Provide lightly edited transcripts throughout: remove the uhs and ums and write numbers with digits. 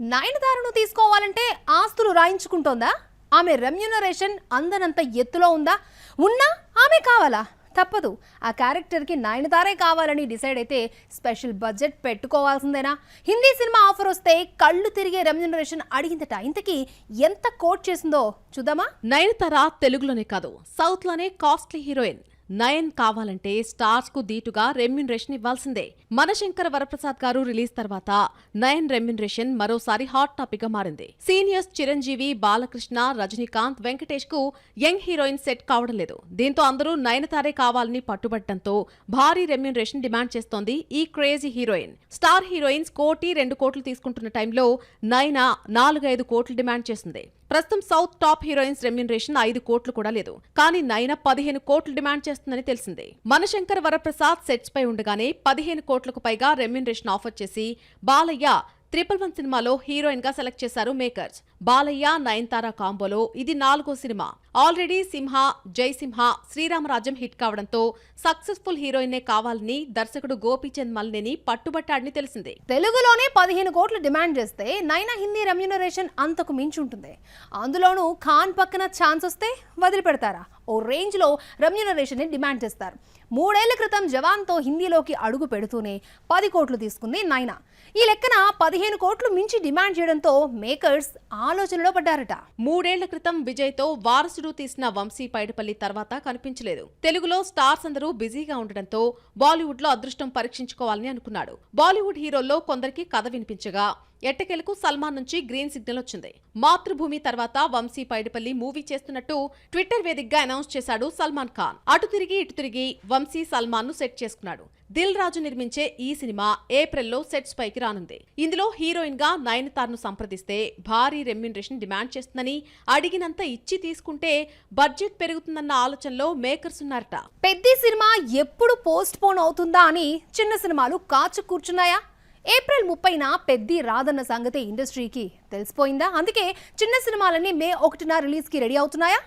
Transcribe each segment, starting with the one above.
నయనతారను తీసుకోవాలంటే ఆస్తులు రాయించుకుంటోందా? ఆమె రెమ్యూనరేషన్ అందనంత ఎత్తులో ఉందా? ఉన్నా ఆమె కావాలా? తప్పదు. ఆ క్యారెక్టర్కి నయనతారే కావాలని డిసైడ్ అయితే స్పెషల్ బడ్జెట్ పెట్టుకోవాల్సిందేనా? హిందీ సినిమా ఆఫర్ వస్తే కళ్ళు తిరిగే రెమ్యూనరేషన్ అడిగిందట. ఇంతకీ ఎంత కోట్ చేసిందో చూద్దామా? నయనతార తెలుగులోనే కాదు, సౌత్ లోనే కాస్ట్లీ హీరోయిన్. నయన్ కావాలంటే స్టార్స్ కు దీటుగా రెమ్యూనరేషన్ ఇవ్వాల్సిందే. మనశంకర వరప్రసాద్ గారు రిలీజ్ తర్వాత నయన్ రెమ్యూనరేషన్ మరోసారి హాట్ టాపిక్ గా మారింది. సీనియర్స్ చిరంజీవి, బాలకృష్ణ, రజనీకాంత్, వెంకటేష్ కు యంగ్ హీరోయిన్ సెట్ కావడం లేదు. దీంతో అందరూ నయనతారే కావాలని పట్టుబట్టడంతో భారీ రెమ్యూనరేషన్ డిమాండ్ చేస్తోంది ఈ క్రేజీ హీరోయిన్. స్టార్ హీరోయిన్స్ 1-2 కోట్లు తీసుకుంటున్న టైంలో నయన 4-5 కోట్లు డిమాండ్ చేసింది. ప్రస్తుతం సౌత్ టాప్ హీరోయిన్స్ రెమ్యూనరేషన్ 5 కోట్లు కూడా లేదు. కానీ నయన 15 కోట్లు డిమాండ్ చేస్తుందని తెలిసింది. మనశంకర్ వరప్రసాద్ సెట్స్ పై ఉండగానే 15 కోట్లకు పైగా రెమ్యూనరేషన్ ఆఫర్ చేసి బాలయ్య 111 సినిమాలో హీరోయిన్ గా సెలెక్ట్ చేశారు మేకర్స్. బాలయ్య, నయనతార కాంబోలో ఇది 4వ సినిమా. ఆల్రెడీ సింహ, జైసింహ, శ్రీరామరాజ్యం హిట్ కావడంతో సక్సెస్ఫుల్ హీరోయిన్నే కావాలని దర్శకుడు గోపీచంద్ మల్నేని పట్టుబట్టాడని తెలిసింది. తెలుగులోనే 15 కోట్లు డిమాండ్ చేస్తే నయన హిందీ రెమ్యూనరేషన్ అంతకు మించి ఉంటుంది. అందులోనూ ఖాన్ పక్కన ఛాన్స్ వస్తే వదిలిపెడతారా? ఓ రేంజ్ లో రెమ్యూనరేషన్ ని డిమాండ్ చేస్తారు. 3 ఏళ్ల క్రితం జవాన్తో హిందీలోకి అడుగు పెడుతూనే 10 కోట్లు తీసుకుంది నయన. ఈ లెక్కన 15 కోట్లు మించి డిమాండ్ చేయడంతో మేకర్స్ ఆలోచనలో పడ్డారట. 3 ఏళ్ల క్రితం విజయ్ తో వారసుడు తీసిన వంశీ పైడిపల్లి తర్వాత కనిపించలేదు. తెలుగులో స్టార్స్ అందరూ బిజీగా ఉండడంతో బాలీవుడ్ లో అదృష్టం పరీక్షించుకోవాలని అనుకున్నాడు. బాలీవుడ్ హీరోల్లో కొందరికి కథ వినిపించగా ఎట్టకేలకు సల్మాన్ నుంచి గ్రీన్ సిగ్నల్ వచ్చింది. మాతృభూమి తర్వాత వంశీ పైడిపల్లి మూవీ చేస్తున్నట్టు ట్విట్టర్ వేదికగా అనౌన్స్ చేశాడు సల్మాన్ ఖాన్. అటు తిరిగి ఇటు తిరిగి వంశీ సల్మాన్ ను సెట్ చేసుకున్నాడు. దిల్ రాజు నిర్మించే ఈ సినిమా ఏప్రిల్లో సెట్స్ పైకి రానుంది. ఇందులో హీరోయిన్ గా నయనతారను సంప్రదిస్తే భారీ రెమ్యూనరేషన్ డిమాండ్ చేస్తుందని, అడిగినంత ఇచ్చి తీసుకుంటే బడ్జెట్ పెరుగుతుందన్న ఆలోచనలో మేకర్స్ ఉన్నారట. పెద్ద సినిమా ఎప్పుడు పోస్ట్ పోన్ అవుతుందా అని చిన్న సినిమాలు కాచు కూర్చున్నాయా? ఏప్రిల్ 30న పెద్ది రాదన్న సంగతి ఇండస్ట్రీకి తెలిసిపోయిందా? అందుకే చిన్న సినిమాలన్నీ మే 1న రిలీజ్ కి రెడీ అవుతున్నాయా?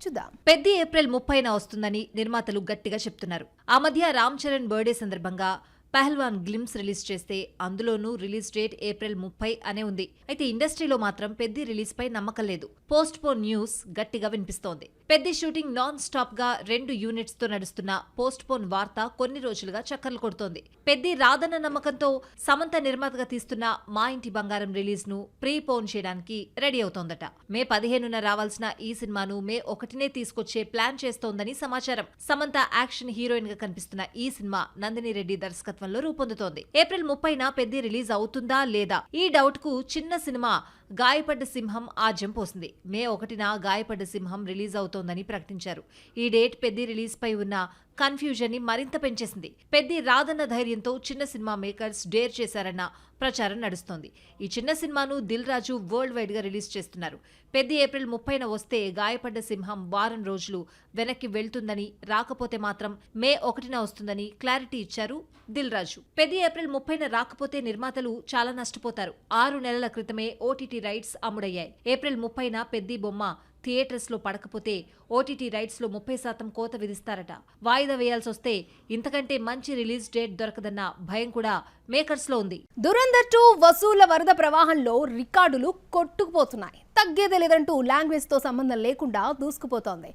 చూద్దాం. పెద్ది ఏప్రిల్ 30న వస్తుందని నిర్మాతలు గట్టిగా చెప్తున్నారు. ఆ మధ్య రామ్ చరణ్ బర్త్డే సందర్భంగా పహల్వాన్ గ్లిమ్స్ రిలీజ్ చేస్తే అందులోనూ రిలీజ్ డేట్ ఏప్రిల్ 30 అనే ఉంది. అయితే ఇండస్ట్రీలో మాత్రం పెద్ది రిలీజ్ పై నమ్మకం లేదు. పోస్ట్ పోన్ న్యూస్ గట్టిగా వినిపిస్తోంది. పెద్ది షూటింగ్ నాన్ స్టాప్ గా 2 యూనిట్స్ తో నడుస్తున్న పోస్ట్ పోన్ వార్త కొన్ని రోజులుగా చక్కర్లు కొడుతోంది. పెద్ది రాదన్న నమ్మకంతో సమంత నిర్మాతగా తీస్తున్న మా ఇంటి బంగారం రిలీజ్ ను ప్రీ పోన్ చేయడానికి రెడీ అవుతోందట. మే 15న రావాల్సిన ఈ సినిమాను మే 1నే తీసుకొచ్చే ప్లాన్ చేస్తోందని సమాచారం. సమంత యాక్షన్ హీరోయిన్ గా కనిపిస్తున్న ఈ సినిమా నందిని రెడ్డి దర్శకత్వంలో రూపొందుతోంది. ఏప్రిల్ 30న పెద్ది రిలీజ్ అవుతుందా లేదా ఈ డౌట్ కు చిన్న సినిమా గాయపడ్డ సింహం ఆజ్యం పోసింది. మే 1న గాయపడ్డ సింహం రిలీజ్ అవుతోందని ప్రకటించారు. ఈ డేట్ పెద్ది రిలీజ్ పై ఉన్న కన్ఫ్యూజన్ ని మరింత పెంచేసింది. పెద్ది రాదన్న ధైర్యంతో చిన్న సినిమా మేకర్స్ డేర్ చేశారన్న ప్రచారం నడుస్తోంది. ఈ చిన్న సినిమాను దిల్ రాజు వరల్డ్ వైడ్ గా రిలీజ్ చేస్తున్నారు. పెద్ది ఏప్రిల్ 30న వస్తే గాయపడ్డ సింహం వారం రోజులు వెనక్కి వెళ్తుందని, రాకపోతే మాత్రం మే 1న వస్తుందని క్లారిటీ ఇచ్చారు దిల్ రాజు. పెద్ది ఏప్రిల్ 30న రాకపోతే నిర్మాతలు చాలా నష్టపోతారు. 6 నెలల క్రితమే ఓటీటీ రైట్స్ అమ్ముడయ్యాయి. ఏప్రిల్ 30న పెద్ది బొమ్మ థియేటర్స్ లో పడకపోతే ఓటీటీ రైట్స్ లో 30% కోత విధిస్తారట. వాయిదా వేయాల్సి వస్తే ఇంతకంటే మంచి రిలీజ్ డేట్ దొరకదన్న భయం కూడా మేకర్స్ లో ఉంది. దురంధర్ 2 వసూళ్ల వరద ప్రవాహంలో రికార్డులు కొట్టుకుపోతున్నాయి. తగ్గేదే లేదంటూ లాంగ్వేజ్ తో సంబంధం లేకుండా దూసుకుపోతోంది.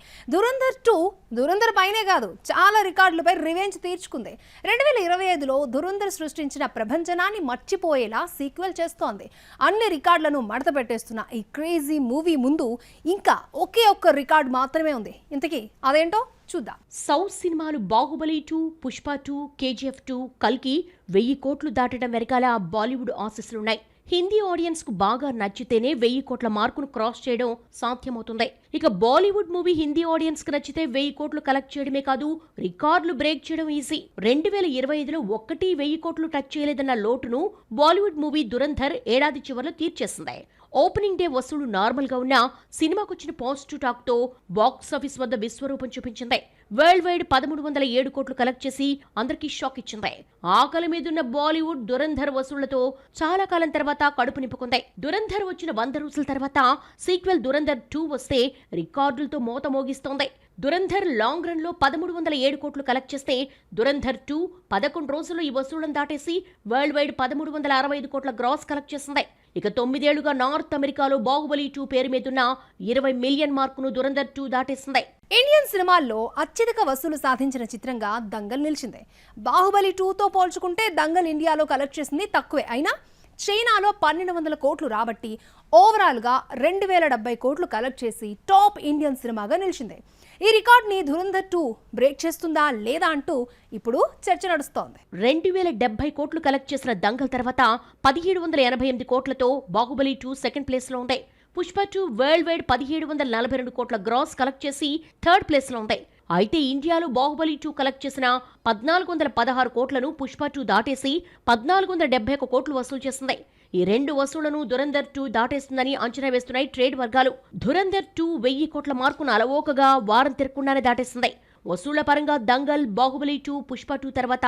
దురంధర్ పైనే కాదు, చాలా రికార్డులపై రివెంజ్ తీర్చుకుంది. 2025లో దురంధర్ సృష్టించిన ప్రభంజనాన్ని మర్చిపోయేలా సీక్వెల్ చేస్తోంది. అన్ని రికార్డులను మడత పెట్టేస్తున్న ఈ క్రేజీ మూవీ ముందు ఇంకా ఒకే ఒక్క రికార్డు మాత్రమే ఉంది. ఇంతకీ అదేంటో చూద్దాం. సౌత్ సినిమాలు బాహుబలి 2, పుష్ప 2, KGF 2, కల్కి 1000 కోట్లు దాటడం వెనకాల బాలీవుడ్ ఆశీస్సులున్నాయి. హిందీ ఆడియన్స్ కు బాగా నచ్చితేనే 1000 కోట్ల మార్కును క్రాస్ చేయడం సాధ్యమవుతుంది. ఇక బాలీవుడ్ మూవీ హిందీ ఆడియన్స్ కు నచ్చితే 1000 కోట్లు కలెక్ట్ చేయడమే కాదు, రికార్డులు బ్రేక్ చేయడం ఈజీ. 2025లో 1000 కోట్లు టచ్ చేయలేదన్న లోటును బాలీవుడ్ మూవీ దురంధర్ ఏడాది చివరిలో తీర్చేసింది. ఓపెనింగ్ డే వసూళ్లు నార్మల్ గా ఉన్నా సినిమాకొచ్చిన పాజిటివ్ టాక్ తో బాక్సాఫీస్ వద్ద విశ్వరూపం చూపించింది. వరల్డ్ వైడ్ 1307 కోట్లు కలెక్ట్ చేసి అందరికీ షాక్ ఇచ్చింది. ఆకలి మీదున్న బాలీవుడ్ దురంధర్ వసూళ్లతో చాలా కాలం తర్వాత కడుపు నింపుకుంది. దురంధర్ వచ్చిన 100 రోజుల తర్వాత సీక్వెల్ దురంధర్ 2 వస్తే రికార్డులతో మోత మోగిస్తోంది. దురంధర్ లాంగ్ రన్ లో 1307 కోట్లు కలెక్ట్ చేస్తే దురంధర్ 2 11 రోజుల్లో ఈ వసూళ్లను దాటేసి వరల్డ్ వైడ్ 1365 కోట్ల గ్రాస్ కలెక్ట్ చేసింది. ఇక 9 ఏళ్లుగా నార్త్ అమెరికాలో బాహుబలి 2 పేరు మీదున్న 20 మిలియన్ మార్కును దురంధర్ 2 దాటేసింది. ఇండియన్ సినిమాల్లో అత్యధిక వసూలు సాధించిన చిత్రంగా దంగల్ నిలిచింది. బాహుబలి 2తో పోల్చుకుంటే దంగల్ ఇండియాలో కలెక్ట్ చేసింది తక్కువే. అయినా చైనాలో 1200 కోట్లు రాబట్టి ఓవరాల్గా 2070 కోట్లు కలెక్ట్ చేసి టాప్ ఇండియన్ సినిమాగా నిలిచింది. ఈ రికార్డ్ని ధురంధర్ 2 బ్రేక్ చేస్తుందా లేదా అంటూ ఇప్పుడు చర్చ నడుస్తోంది. 2070 కోట్లు కలెక్ట్ చేసిన దంగల్ తర్వాత 1788 కోట్లతో బాహుబలి 2 సెకండ్ ప్లేస్లో ఉంది. పుష్ప 2 వరల్డ్ వైడ్ 1742 కోట్ల గ్రాస్ కలెక్ట్ చేసి థర్డ్ ప్లేస్లో ఉంది. అయితే ఇండియాలో బాహుబలి 2 కలెక్ట్ చేసిన 1416 కోట్లను పుష్ప 2 దాటేసి 1471 కోట్లు వసూలు చేసింది. ఈ రెండు వసూళ్లను ధురంధర్ 2 దాటేస్తుందని అంచనా వేస్తున్నాయి ట్రేడ్ వర్గాలు. ధురంధర్ 2 1000 కోట్ల మార్కును అలవోకగా వారం తిరగకుండానే దాటేసింది. వసూళ్ల పరంగా దంగల్, బాహుబలి 2, పుష్ప 2 తర్వాత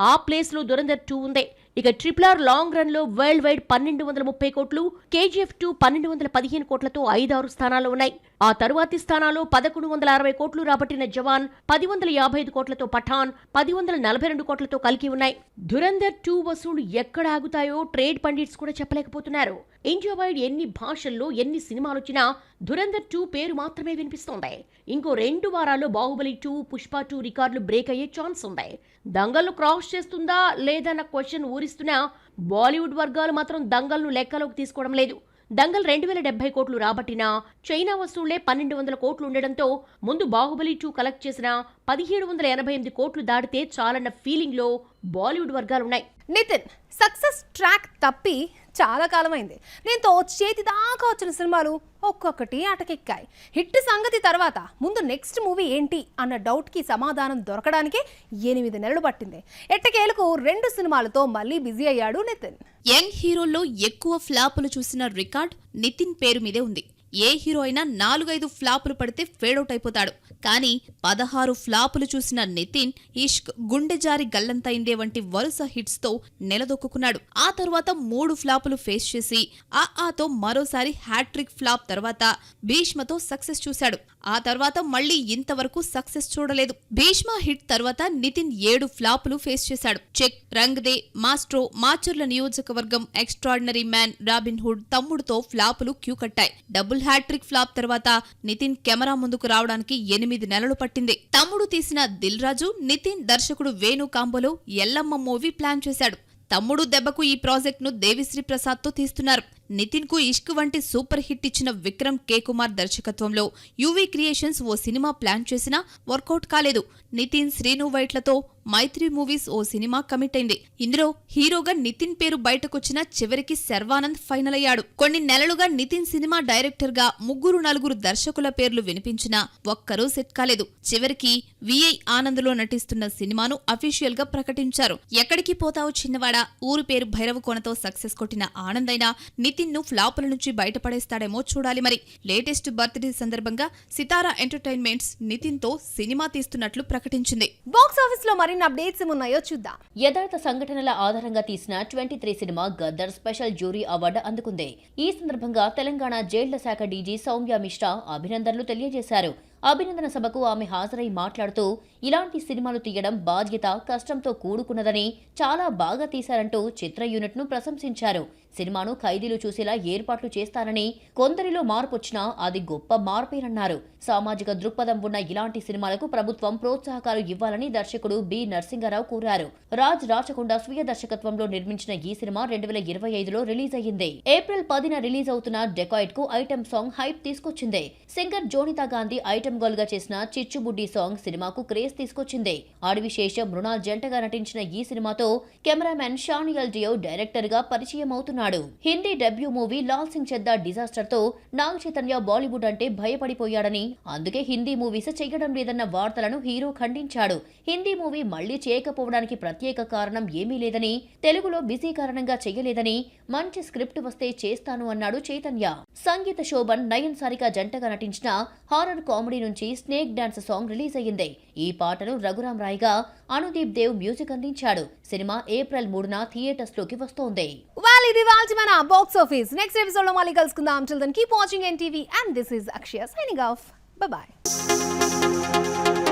ఆ ప్లేస్ లో ధురంధర్ 2 ఉంది. ఇక RRR లాంగ్ రన్ లో వరల్డ్ వైడ్ 1230 కోట్లు, KGF 2 1215 కోట్లతో 5-6 స్థానాల్లో ఉన్నాయి. ఆ తరువాతి స్థానాల్లో 1160 కోట్లు రాబట్టిన జవాన్, 1055 కోట్లతో పఠాన్, 1042 కోట్లతో కల్కి ఉన్నాయి. ధురంధర్ 2 వసూళ్లు ఎక్కడ ఆగుతాయో ట్రేడ్ పండిట్స్ కూడా చెప్పలేకపోతున్నారు. ఇండియా వైడ్ ఎన్ని భాషల్లో ఎన్ని సినిమాలు వచ్చినా ధురంధర్ 2 పేరు మాత్రమే వినిపిస్తోంది. ఇంకో 2 వారాల్లో బాహుబలి 2, పుష్ప 2 రికార్డులు బ్రేక్ అయ్యే ఛాన్స్ ఉంది. దంగల్ను క్రాస్ చేస్తుందా లేదన్న క్వశ్చన్ ఊరిస్తున్నా బాలీవుడ్ వర్గాలు మాత్రం దంగల్ను లెక్కలోకి తీసుకోవడం లేదు. దంగల్ 2070 కోట్లు రాబట్టినా చైనా వసూళ్లే 1200 కోట్లు ఉండడంతో ముందు బాహుబలి 2 కలెక్ట్ చేసిన 1788 కోట్లు దాటితే చాలన్న ఫీలింగ్ లో బాలీవుడ్ వర్గాలున్నాయి. నితిన్ సక్సెస్ ట్రాక్ తప్పి చాలా కాలమైంది. దీంతో చేతి దాకా వచ్చిన సినిమాలు ఒక్కొక్కటి అటకెక్కాయి. హిట్ సంగతి తర్వాత ముందు నెక్స్ట్ మూవీ ఏంటి అన్న డౌట్కి సమాధానం దొరకడానికే 8 నెలలు పట్టింది. ఎట్టకేలకు 2 సినిమాలతో మళ్ళీ బిజీ అయ్యాడు నితిన్. యంగ్ హీరోల్లో ఎక్కువ ఫ్లాపులు చూసిన రికార్డ్ నితిన్ పేరు మీదే ఉంది. ఏ హీరో అయినా 4-5 ఫ్లాపులు పడితే ఫేడౌట్ అయిపోతాడు. కానీ 16 ఫ్లాపులు చూసిన నితిన్ ఇష్క్, గుండె జారి గల్లంతైందే వంటి వరుస హిట్స్ తో నిలదొక్కున్నాడు. ఆ తర్వాత 3 ఫ్లాపులు ఫేస్ చేసి ఆతో మరోసారి హ్యాట్రిక్ ఫ్లాప్ తర్వాత భీష్మతో సక్సెస్ చూశాడు. ఆ తర్వాత మళ్లీ ఇంతవరకు సక్సెస్ చూడలేదు. భీష్మ హిట్ తర్వాత నితిన్ 7 ఫ్లాపులు ఫేస్ చేశాడు. Check, Rang De, Maestro, Macherla Niyojakavargam, extraordinary man, Robin Hood, తమ్ముడుతో ఫ్లాపులు క్యూ కట్టాయి. డబుల్ హ్యాట్రిక్ ఫ్లాప్ తర్వాత నితిన్ కెమెరా ముందుకు రావడానికి 8 నెలలు పట్టింది. తమ్ముడు తీసిన దిల్ రాజు, నితిన్ దర్శకుడు వేణు కాంబోలో ఎల్లమ్మ మూవీ ప్లాన్ చేశాడు. తమ్ముడు దెబ్బకు ఈ ప్రాజెక్ట్ ను దేవిశ్రీ ప్రసాద్ తో తీస్తున్నారు. నితిన్ కు ఇష్క్ వంటి సూపర్ హిట్ ఇచ్చిన విక్రమ్ కే కుమార్ దర్శకత్వంలో యువి క్రియేషన్స్ ఓ సినిమా ప్లాన్ చేసినా వర్కౌట్ కాలేదు. నితిన్, శ్రీను వైట్లతో మైత్రి మూవీస్ ఓ సినిమా కమిట్ అయింది. ఇందులో హీరోగా నితిన్ పేరు బయటకొచ్చినా చివరికి శర్వానంద్ ఫైనల్ అయ్యాడు. కొన్ని నెలలుగా నితిన్ సినిమా డైరెక్టర్ గా 3-4 దర్శకుల పేర్లు వినిపించినా ఒక్కరూ సెట్ కాలేదు. చివరికి విఐ ఆనంద్ లో నటిస్తున్న సినిమాను అఫీషియల్ గా ప్రకటించారు. ఎక్కడికి పోతావు చిన్నవాడా ఊరు పేరు భైరవకోనతో సక్సెస్ కొట్టిన ఆనంద్ అయినా నితిన్ ను ఫ్లాపుల నుంచి బయటపడేస్తాడేమో చూడాలి. మరి లేటెస్ట్ బర్త్డే సందర్భంగా సితారా ఎంటర్టైన్మెంట్స్ నితిన్ తో సినిమా తీస్తున్నట్లు ప్రకటించింది. బాక్స్ ఆఫీస్ లో మరిన్ని అప్డేట్స్ ఏమున్నాయో చూద్దాం. యథార్థ సంఘటనల ఆధారంగా తీసిన 23 cinema Gaddar special jury award అందుకుంది. ఈ సందర్భంగా తెలంగాణ జైళ్ల శాఖ డీజీ సౌమ్య మిశ్రా అభినందనలు తెలియజేశారు. అభినందన సభకు ఆమె హాజరై మాట్లాడుతూ ఇలాంటి సినిమాలు తీయడం బాధ్యత, కష్టంతో కూడుకున్నదని, చాలా బాగా తీశారంటూ చిత్ర యూనిట్ ను ప్రశంసించారు. సినిమాను ఖైదీలు చూసేలా ఏర్పాట్లు చేస్తానని, కొందరిలో మార్పొచ్చినా అది గొప్ప మార్పేనన్నారు. సామాజిక దృక్పథం ఉన్న ఇలాంటి సినిమాలకు ప్రభుత్వం ప్రోత్సాహకాలు ఇవ్వాలని దర్శకుడు బి నరసింగారావు కోరారు. రాజ్ రాచకొండ స్వీయ దర్శకత్వంలో నిర్మించిన ఈ సినిమా 2025లో రిలీజ్ అయ్యింది. ఏప్రిల్ 10న రిలీజ్ అవుతున్న డెకాయిడ్ కు ఐటెం సాంగ్ హైప్ తీసుకొచ్చింది. Singer Jonita Gandhi item girl గా చేసిన చిచ్చుబుడ్డి సాంగ్ సినిమాకు క్రేజ్ తీసుకొచ్చింది. ఆడివిశేష మృణాల్ జంటగా నటించిన ఈ సినిమాతో కెమెరామెన్ షానియల్ డియో డైరెక్టర్ గా పరిచయం అవుతున్నాడు. Hindi debut movie Lal Singh Chadha disaster తో నాగ చైతన్య బాలీవుడ్ అంటే భయపడిపోయాడని, అందుకే హిందీ మూవీస్ చేయడం లేదన్న వార్తలను హీరో ఖండించాడు. హిందీ మూవీ మళ్లీ చేయకపోవడానికి ప్రత్యేక కారణం ఏమీ లేదని, తెలుగులో బిజీ కారణంగా చెయ్యలేదని, మంచి స్క్రిప్ట్ వస్తే చేస్తాను అన్నాడు చైతన్య. సంగీత శోభన్, నయన్ సారిక జంటగా నటించిన హారర్ కామెడీ నుంచి స్నేక్ డాన్స్ సాంగ్ రిలీజ్ అయ్యింది. ఈ పాటను రఘురామ్ రాయ్గా అనుదీప్ దేవ్ మ్యూజిక్ అందించాడు. సినిమా ఏప్రిల్ 3న థియేటర్స్ లోకి వస్తోంది. ఇది మన బాక్స్ ఆఫీస్. నెక్స్ట్ ఎపిసోడ్ లో మళ్ళీ కలుసుకుందాం. Till then, keep watching NTV and this is Akshaya signing off. Bye bye.